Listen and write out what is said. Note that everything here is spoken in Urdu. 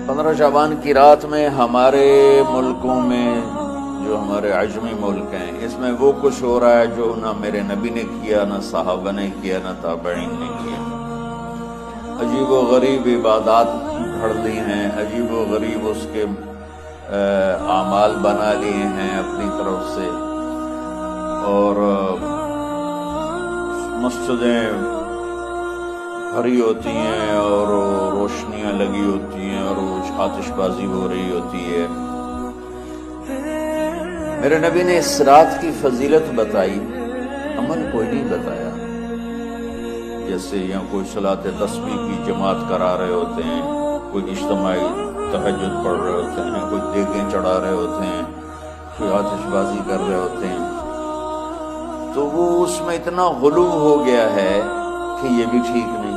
15 شعبان کی رات میں ہمارے ملکوں میں جو ہمارے عجمی ملک ہیں اس میں وہ کچھ ہو رہا ہے جو نہ میرے نبی نے کیا، نہ صحابہ نے کیا، نہ تابعین نے کیا۔ عجیب و غریب عبادات گھڑ لی ہیں، عجیب و غریب اس کے اعمال بنا لیے ہیں اپنی طرف سے، اور مسجدیں بھری ہوتی ہیں اور روشنیاں لگی ہوتی ہیں اور آتش بازی ہو رہی ہوتی ہے۔ میرے نبی نے اس رات کی فضیلت بتائی، عمل کوئی نہیں بتایا۔ جیسے یہاں کوئی صلاۃ تسبیح کی جماعت کرا رہے ہوتے ہیں، کوئی اجتماعی تہجد پڑھ رہے ہوتے ہیں، کوئی دیگیں چڑھا رہے ہوتے ہیں، کوئی آتش بازی کر رہے ہوتے ہیں، تو وہ اس میں اتنا غلو ہو گیا ہے کہ یہ بھی ٹھیک نہیں۔